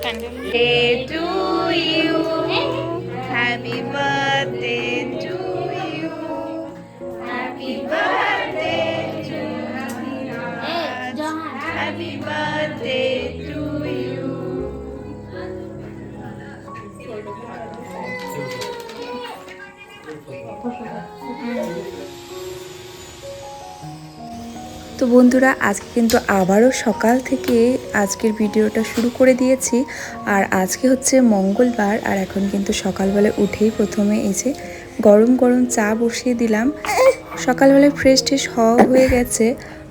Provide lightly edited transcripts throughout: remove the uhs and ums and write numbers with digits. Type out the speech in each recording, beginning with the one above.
Day to you. Happy birthday to you. Happy birthday to Raj. Happy birthday to you. তো বন্ধুরা আজকে কিন্তু আবারও সকাল থেকে আজকের ভিডিওটা শুরু করে দিয়েছি। আর আজকে হচ্ছে মঙ্গলবার, আর এখন কিন্তু সকালবেলা উঠেই প্রথমে এই যে গরম গরম চা বসিয়ে দিলাম। সকালবেলায় ফ্রেশ ট্রেশ হওয়া হয়ে গেছে,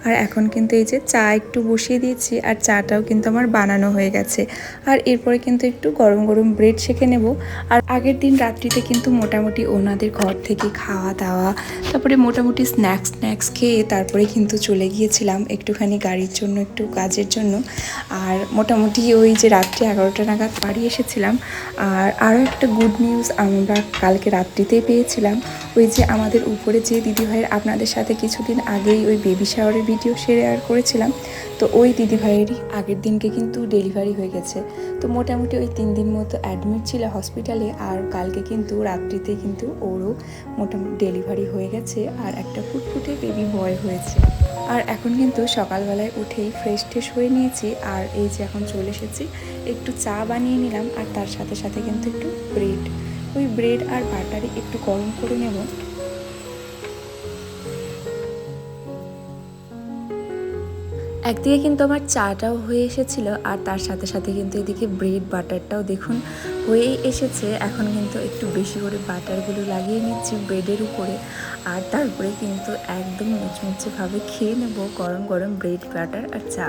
আর এখন কিন্তু এই যে চা একটু বসিয়ে দিয়েছি, আর চাটাও কিন্তু আমার বানানো হয়ে গেছে। আর এরপরে কিন্তু একটু গরম গরম ব্রেড সেঁকে নেব। আর আগের দিন রাত্রিতে কিন্তু মোটামুটি ওনাদের ঘর থেকে খাওয়া দাওয়া, তারপরে মোটামুটি স্ন্যাক্স খেয়ে তারপরে কিন্তু চলে গিয়েছিলাম একটুখানি গাড়ির জন্য, একটু কাজের জন্য। আর মোটামুটি ওই যে রাত্রি 11টা নাগাদ বাড়ি এসেছিলাম। আর আরও একটা গুড নিউজ আমরা কালকে রাত্রিতেই পেয়েছিলাম। ওই যে আমাদের উপরে যে দিদিভাইয়ের আপনাদের সাথে কিছুদিন আগেই ওই বেবি শাওয়ারের ভিডিও শেয়ার করেছিলাম, তো ওই দিদিভাইয়েরই আগের দিনকে কিন্তু ডেলিভারি হয়ে গেছে। তো মোটামুটি ওই 3 দিন মতো অ্যাডমিট ছিল হসপিটালে, আর কালকে কিন্তু রাত্রিতে কিন্তু ওরও মোটামুটি ডেলিভারি হয়ে গেছে, আর একটা ফুটফুটে বেবি বয় হয়েছে। আর এখন কিন্তু সকালবেলায় উঠেই ফ্রেশ ট্রেশ হয়ে নিয়েছি, আর এই যে এখন চলে এসেছি একটু চা বানিয়ে নিলাম, আর তার সাথে সাথে কিন্তু একটু ব্রেড, ওই ব্রেড আর বাটারই একটু গরম করে নেব। একদিকে কিন্তু আমার চাটাও হয়ে এসেছিল, আর তার সাথে সাথে কিন্তু এদিকে ব্রেড বাটারটাও দেখুন হয়েই এসেছে। এখন কিন্তু একটু বেশি করে বাটারগুলো লাগিয়ে নিচ্ছি ব্রেডের উপরে, আর তারপরে কিন্তু একদম মুচমুচেভাবে খেয়ে নেব গরম গরম ব্রেড বাটার আর চা।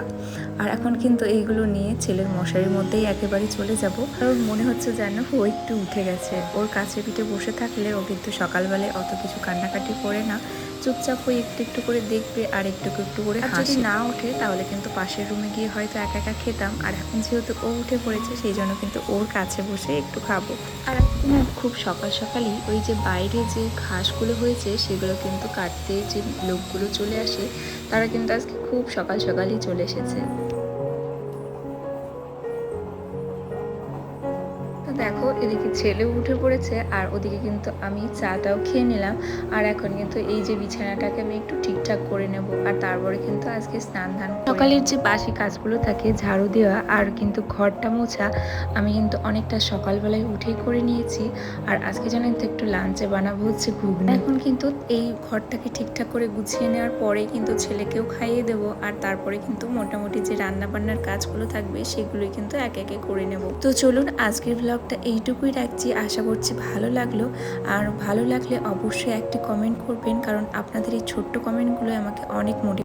আর এখন কিন্তু এইগুলো নিয়ে ছেলের মশারির মধ্যেই একেবারে চলে যাব, কারণ মনে হচ্ছে যেন ও একটু উঠে গেছে। ওর কাছে পিঠে বসে থাকলে ও কিন্তু সকালবেলায় অত কিছু কান্নাকাটি করে না, চুপচাপ হয়ে একটু একটু করে দেখবে আর একটু একটু করে যদি না ওঠে তাহলে কিন্তু পাশের রুমে গিয়ে হয়তো একা একা খেতাম। আর এখন যেহেতু ও উঠে পড়েছে সেই জন্য কিন্তু ওর কাছে বসে একটু খাবো। আর এখন খুব সকাল সকালই ওই যে বাইরে যে ঘাসগুলো হয়েছে সেগুলো কিন্তু কাটতে যে লোকগুলো চলে আসে, তারা কিন্তু আজকে খুব সকাল সকালই চলে এসেছে। দেখো এদিকে ছেলে উঠে পড়েছে, আর ওদিকে কিন্তু আমি চাটাও খেয়ে নিলাম। আর এখন কিন্তু এই যে বিছানাটাকে আমি একটু ঠিকঠাক করে নেব, আর তারপরে কিন্তু আজকে স্নান ধান সকালের যে বাসি কাজগুলো থাকে ঝাড়ু দেওয়া আর কিন্তু ঘরটা মোছা আমি কিন্তু অনেকটা সকালবেলায় উঠেই করে নিয়েছি। আর আজকে যেন কিন্তু একটু লাঞ্চে বানাবো হচ্ছে ঘুগনি। এখন কিন্তু এই ঘরটাকে ঠিকঠাক করে গুছিয়ে নেওয়ার পরে কিন্তু ছেলেকেও খাইয়ে দেবো, আর তারপরে কিন্তু মোটামুটি যে রান্না বান্নার কাজগুলো থাকবে সেগুলোই কিন্তু একে একে করে নেব। তো চলুন আজকের ব্লগটা এইটুকুই রাখছি। আশা করছি ভালো লাগলো, আর ভালো লাগলে অবশ্যই একটি কমেন্ট করবেন, কারণ আপনাদের এই ছোট্ট কমেন্টগুলো আমাকে অনেক মোটিভেট